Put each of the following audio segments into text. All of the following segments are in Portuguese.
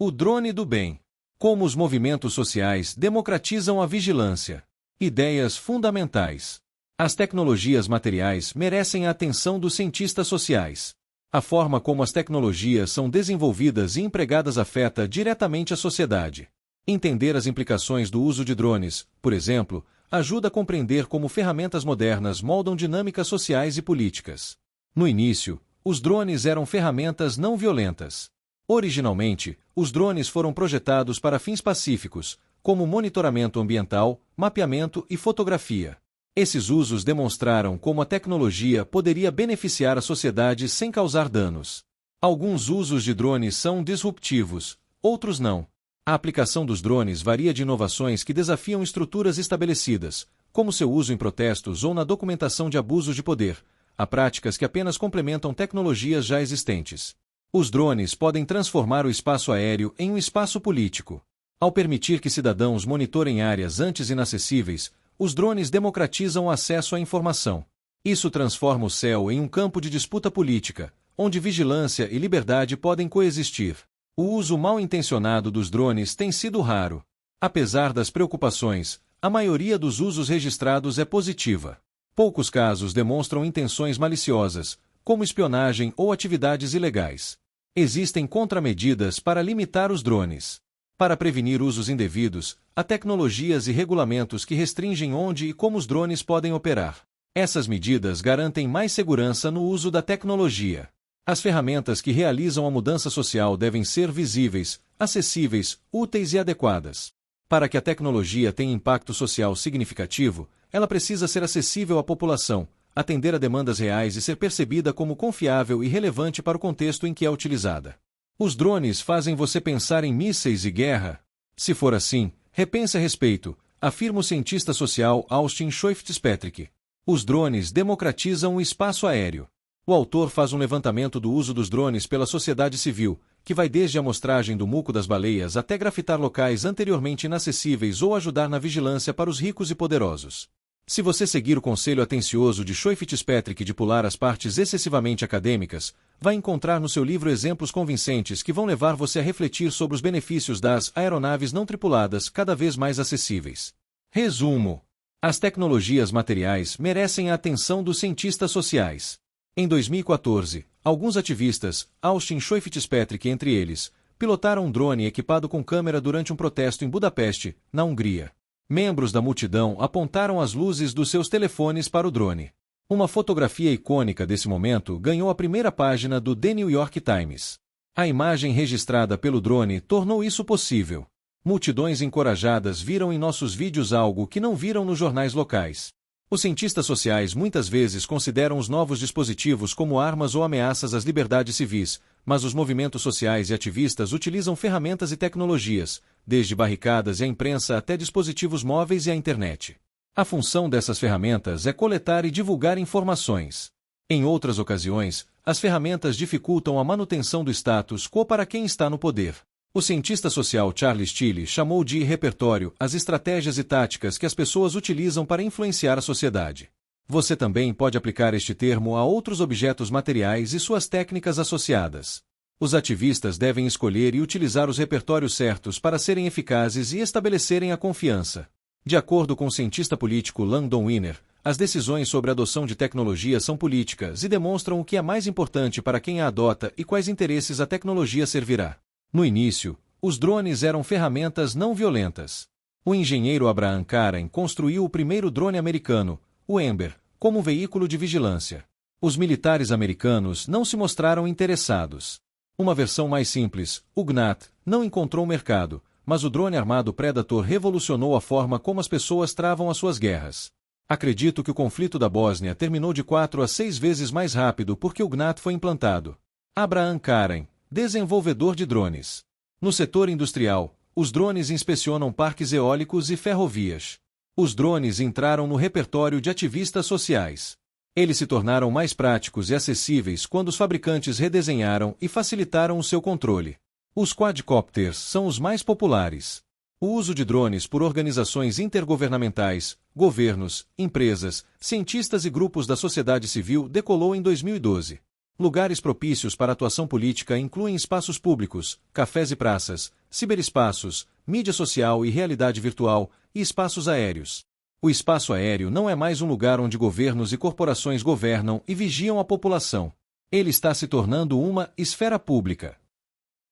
O drone do bem. Como os movimentos sociais democratizam a vigilância. Ideias fundamentais. As tecnologias materiais merecem a atenção dos cientistas sociais. A forma como as tecnologias são desenvolvidas e empregadas afeta diretamente a sociedade. Entender as implicações do uso de drones, por exemplo, ajuda a compreender como ferramentas modernas moldam dinâmicas sociais e políticas. No início, os drones eram ferramentas não violentas. Originalmente, os drones foram projetados para fins pacíficos, como monitoramento ambiental, mapeamento e fotografia. Esses usos demonstraram como a tecnologia poderia beneficiar a sociedade sem causar danos. Alguns usos de drones são disruptivos, outros não. A aplicação dos drones varia de inovações que desafiam estruturas estabelecidas, como seu uso em protestos ou na documentação de abusos de poder, a práticas que apenas complementam tecnologias já existentes. Os drones podem transformar o espaço aéreo em um espaço político. Ao permitir que cidadãos monitorem áreas antes inacessíveis, os drones democratizam o acesso à informação. Isso transforma o céu em um campo de disputa política, onde vigilância e liberdade podem coexistir. O uso mal-intencionado dos drones tem sido raro. Apesar das preocupações, a maioria dos usos registrados é positiva. Poucos casos demonstram intenções maliciosas, como espionagem ou atividades ilegais. Existem contramedidas para limitar os drones. Para prevenir usos indevidos, há tecnologias e regulamentos que restringem onde e como os drones podem operar. Essas medidas garantem mais segurança no uso da tecnologia. As ferramentas que realizam a mudança social devem ser visíveis, acessíveis, úteis e adequadas. Para que a tecnologia tenha impacto social significativo, ela precisa ser acessível à população, atender a demandas reais e ser percebida como confiável e relevante para o contexto em que é utilizada. Os drones fazem você pensar em mísseis e guerra? Se for assim, repense a respeito, afirma o cientista social Austin Fitzpatrick. Os drones democratizam o espaço aéreo. O autor faz um levantamento do uso dos drones pela sociedade civil, que vai desde a amostragem do muco das baleias até grafitar locais anteriormente inacessíveis ou ajudar na vigilância para os ricos e poderosos. Se você seguir o conselho atencioso de Fitzpatrick de pular as partes excessivamente acadêmicas, vai encontrar no seu livro exemplos convincentes que vão levar você a refletir sobre os benefícios das aeronaves não tripuladas cada vez mais acessíveis. Resumo: as tecnologias materiais merecem a atenção dos cientistas sociais. Em 2014, alguns ativistas, Austin Fitzpatrick entre eles, pilotaram um drone equipado com câmera durante um protesto em Budapeste, na Hungria. Membros da multidão apontaram as luzes dos seus telefones para o drone. Uma fotografia icônica desse momento ganhou a primeira página do The New York Times. A imagem registrada pelo drone tornou isso possível. Multidões encorajadas viram em nossos vídeos algo que não viram nos jornais locais. Os cientistas sociais muitas vezes consideram os novos dispositivos como armas ou ameaças às liberdades civis, mas os movimentos sociais e ativistas utilizam ferramentas e tecnologias, desde barricadas e a imprensa até dispositivos móveis e a internet. A função dessas ferramentas é coletar e divulgar informações. Em outras ocasiões, as ferramentas dificultam a manutenção do status quo para quem está no poder. O cientista social Charles Tilley chamou de repertório as estratégias e táticas que as pessoas utilizam para influenciar a sociedade. Você também pode aplicar este termo a outros objetos materiais e suas técnicas associadas. Os ativistas devem escolher e utilizar os repertórios certos para serem eficazes e estabelecerem a confiança. De acordo com o cientista político Langdon Winner, as decisões sobre a adoção de tecnologia são políticas e demonstram o que é mais importante para quem a adota e quais interesses a tecnologia servirá. No início, os drones eram ferramentas não violentas. O engenheiro Abraham Karen construiu o primeiro drone americano, o Ember, como veículo de vigilância. Os militares americanos não se mostraram interessados. Uma versão mais simples, o Gnat, não encontrou mercado, mas o drone armado Predator revolucionou a forma como as pessoas travam as suas guerras. Acredito que o conflito da Bósnia terminou de 4 a 6 vezes mais rápido porque o Gnat foi implantado. Abraham Karen, desenvolvedor de drones. No setor industrial, os drones inspecionam parques eólicos e ferrovias. Os drones entraram no repertório de ativistas sociais. Eles se tornaram mais práticos e acessíveis quando os fabricantes redesenharam e facilitaram o seu controle. Os quadcopters são os mais populares. O uso de drones por organizações intergovernamentais, governos, empresas, cientistas e grupos da sociedade civil decolou em 2012. Lugares propícios para atuação política incluem espaços públicos, cafés e praças, ciberespaços, mídia social e realidade virtual, e espaços aéreos. O espaço aéreo não é mais um lugar onde governos e corporações governam e vigiam a população. Ele está se tornando uma esfera pública.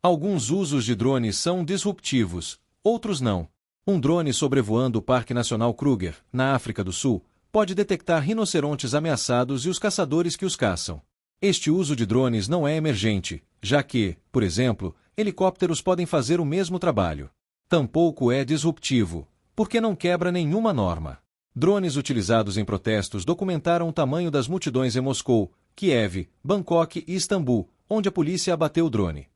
Alguns usos de drones são disruptivos, outros não. Um drone sobrevoando o Parque Nacional Kruger, na África do Sul, pode detectar rinocerontes ameaçados e os caçadores que os caçam. Este uso de drones não é emergente, já que, por exemplo, helicópteros podem fazer o mesmo trabalho. Tampouco é disruptivo, porque não quebra nenhuma norma. Drones utilizados em protestos documentaram o tamanho das multidões em Moscou, Kiev, Bangkok e Istambul, onde a polícia abateu o drone.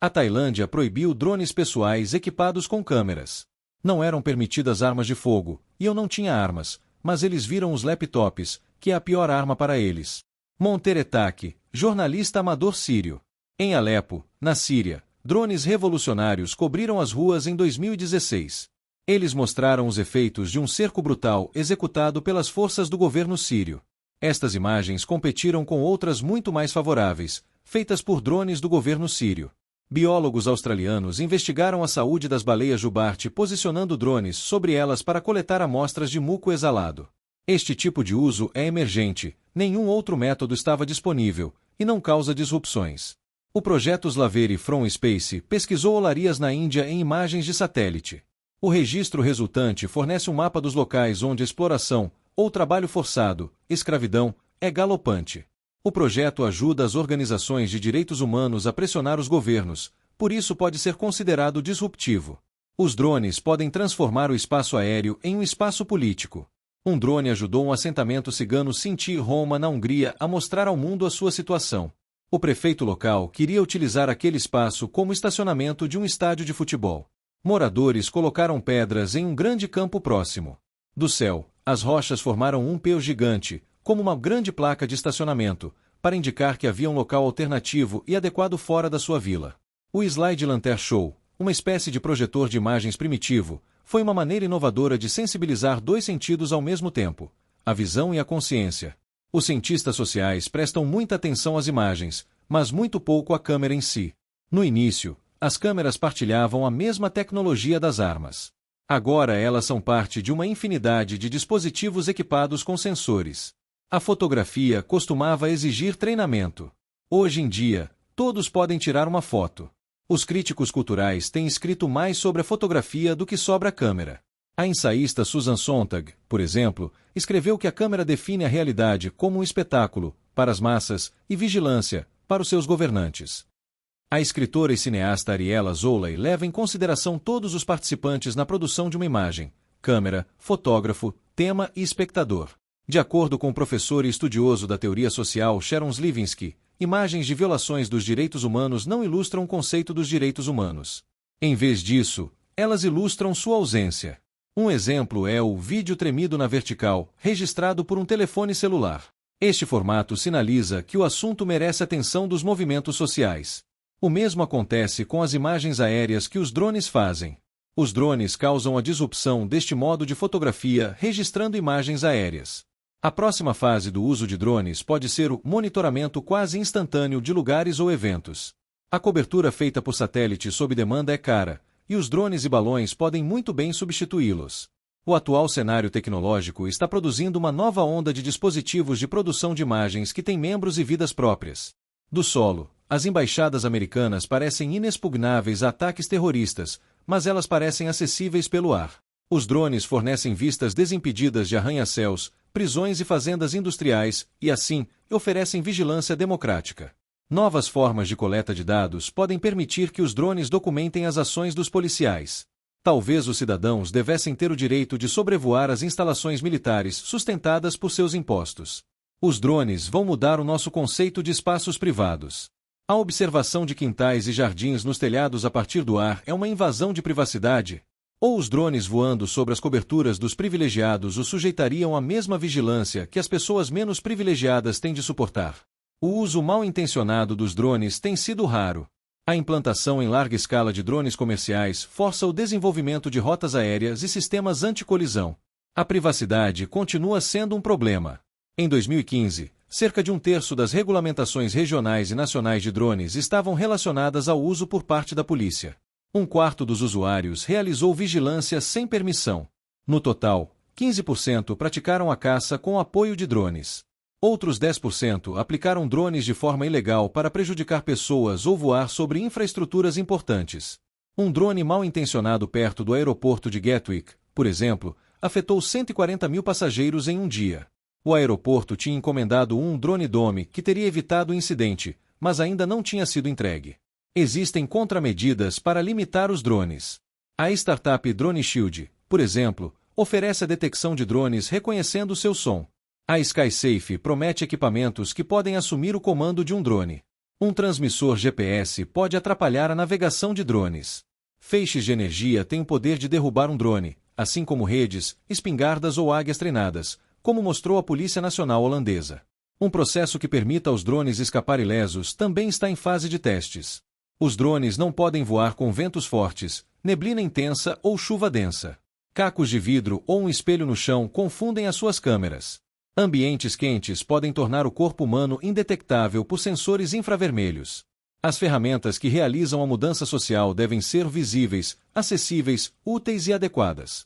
A Tailândia proibiu drones pessoais equipados com câmeras. Não eram permitidas armas de fogo, e eu não tinha armas, mas eles viram os laptops, que é a pior arma para eles. Monteretak, jornalista amador sírio. Em Alepo, na Síria, drones revolucionários cobriram as ruas em 2016. Eles mostraram os efeitos de um cerco brutal executado pelas forças do governo sírio. Estas imagens competiram com outras muito mais favoráveis, feitas por drones do governo sírio. Biólogos australianos investigaram a saúde das baleias jubarte posicionando drones sobre elas para coletar amostras de muco exalado. Este tipo de uso é emergente, nenhum outro método estava disponível, e não causa disrupções. O projeto Slaveri from Space pesquisou olarias na Índia em imagens de satélite. O registro resultante fornece um mapa dos locais onde a exploração, ou trabalho forçado, escravidão, é galopante. O projeto ajuda as organizações de direitos humanos a pressionar os governos, por isso pode ser considerado disruptivo. Os drones podem transformar o espaço aéreo em um espaço político. Um drone ajudou um assentamento cigano Sinti Roma na Hungria a mostrar ao mundo a sua situação. O prefeito local queria utilizar aquele espaço como estacionamento de um estádio de futebol. Moradores colocaram pedras em um grande campo próximo. Do céu, as rochas formaram um P gigante, como uma grande placa de estacionamento, para indicar que havia um local alternativo e adequado fora da sua vila. O Slide Lantern Show, uma espécie de projetor de imagens primitivo, foi uma maneira inovadora de sensibilizar dois sentidos ao mesmo tempo, a visão e a consciência. Os cientistas sociais prestam muita atenção às imagens, mas muito pouco à câmera em si. No início, as câmeras partilhavam a mesma tecnologia das armas. Agora elas são parte de uma infinidade de dispositivos equipados com sensores. A fotografia costumava exigir treinamento. Hoje em dia, todos podem tirar uma foto. Os críticos culturais têm escrito mais sobre a fotografia do que sobre a câmera. A ensaísta Susan Sontag, por exemplo, escreveu que a câmera define a realidade como um espetáculo, para as massas, e vigilância, para os seus governantes. A escritora e cineasta Ariella Zolay leva em consideração todos os participantes na produção de uma imagem: câmera, fotógrafo, tema e espectador. De acordo com o professor e estudioso da teoria social Sharon Slivinsky, imagens de violações dos direitos humanos não ilustram o conceito dos direitos humanos. Em vez disso, elas ilustram sua ausência. Um exemplo é o vídeo tremido na vertical, registrado por um telefone celular. Este formato sinaliza que o assunto merece atenção dos movimentos sociais. O mesmo acontece com as imagens aéreas que os drones fazem. Os drones causam a disrupção deste modo de fotografia registrando imagens aéreas. A próxima fase do uso de drones pode ser o monitoramento quase instantâneo de lugares ou eventos. A cobertura feita por satélite sob demanda é cara, e os drones e balões podem muito bem substituí-los. O atual cenário tecnológico está produzindo uma nova onda de dispositivos de produção de imagens que têm membros e vidas próprias. Do solo, as embaixadas americanas parecem inexpugnáveis a ataques terroristas, mas elas parecem acessíveis pelo ar. Os drones fornecem vistas desimpedidas de arranha-céus, prisões e fazendas industriais, e assim, oferecem vigilância democrática. Novas formas de coleta de dados podem permitir que os drones documentem as ações dos policiais. Talvez os cidadãos devessem ter o direito de sobrevoar as instalações militares sustentadas por seus impostos. Os drones vão mudar o nosso conceito de espaços privados. A observação de quintais e jardins nos telhados a partir do ar é uma invasão de privacidade? Ou os drones voando sobre as coberturas dos privilegiados os sujeitariam à mesma vigilância que as pessoas menos privilegiadas têm de suportar? O uso mal intencionado dos drones tem sido raro. A implantação em larga escala de drones comerciais força o desenvolvimento de rotas aéreas e sistemas anti-colisão. A privacidade continua sendo um problema. Em 2015, cerca de um terço das regulamentações regionais e nacionais de drones estavam relacionadas ao uso por parte da polícia. Um quarto dos usuários realizou vigilância sem permissão. No total, 15% praticaram a caça com apoio de drones. Outros 10% aplicaram drones de forma ilegal para prejudicar pessoas ou voar sobre infraestruturas importantes. Um drone mal intencionado perto do aeroporto de Gatwick, por exemplo, afetou 140 mil passageiros em um dia. O aeroporto tinha encomendado um drone Dome que teria evitado o incidente, mas ainda não tinha sido entregue. Existem contramedidas para limitar os drones. A startup Drone Shield, por exemplo, oferece a detecção de drones reconhecendo seu som. A SkySafe promete equipamentos que podem assumir o comando de um drone. Um transmissor GPS pode atrapalhar a navegação de drones. Feixes de energia têm o poder de derrubar um drone, assim como redes, espingardas ou águias treinadas, como mostrou a Polícia Nacional Holandesa. Um processo que permita aos drones escapar ilesos também está em fase de testes. Os drones não podem voar com ventos fortes, neblina intensa ou chuva densa. Cacos de vidro ou um espelho no chão confundem as suas câmeras. Ambientes quentes podem tornar o corpo humano indetectável por sensores infravermelhos. As ferramentas que realizam a mudança social devem ser visíveis, acessíveis, úteis e adequadas.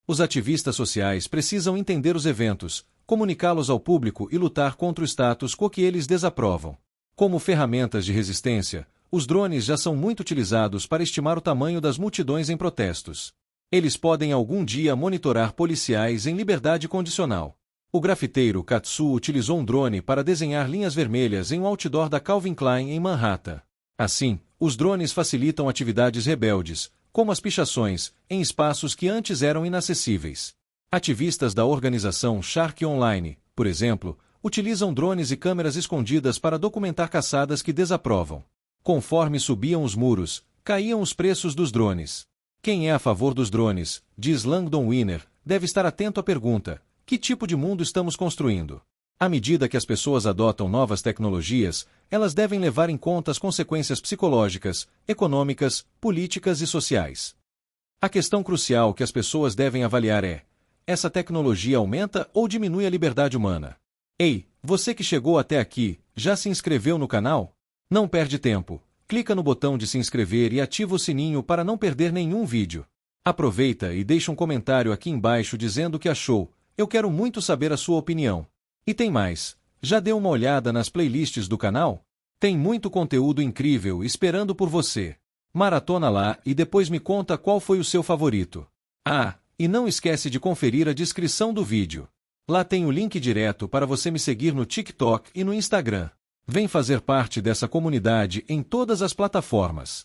Os ativistas sociais precisam entender os eventos, comunicá-los ao público e lutar contra o status quo que eles desaprovam. Como ferramentas de resistência, os drones já são muito utilizados para estimar o tamanho das multidões em protestos. Eles podem algum dia monitorar policiais em liberdade condicional. O grafiteiro Katsu utilizou um drone para desenhar linhas vermelhas em um outdoor da Calvin Klein em Manhattan. Assim, os drones facilitam atividades rebeldes, como as pichações, em espaços que antes eram inacessíveis. Ativistas da organização Shark Online, por exemplo, utilizam drones e câmeras escondidas para documentar caçadas que desaprovam. Conforme subiam os muros, caíam os preços dos drones. Quem é a favor dos drones, diz Langdon Winner, deve estar atento à pergunta: que tipo de mundo estamos construindo? À medida que as pessoas adotam novas tecnologias, elas devem levar em conta as consequências psicológicas, econômicas, políticas e sociais. A questão crucial que as pessoas devem avaliar é: essa tecnologia aumenta ou diminui a liberdade humana? Ei, você que chegou até aqui, já se inscreveu no canal? Não perde tempo. Clica no botão de se inscrever e ativa o sininho para não perder nenhum vídeo. Aproveita e deixa um comentário aqui embaixo dizendo o que achou. Eu quero muito saber a sua opinião. E tem mais. Já deu uma olhada nas playlists do canal? Tem muito conteúdo incrível esperando por você. Maratona lá e depois me conta qual foi o seu favorito. Ah, e não esquece de conferir a descrição do vídeo. Lá tem o link direto para você me seguir no TikTok e no Instagram. Vem fazer parte dessa comunidade em todas as plataformas.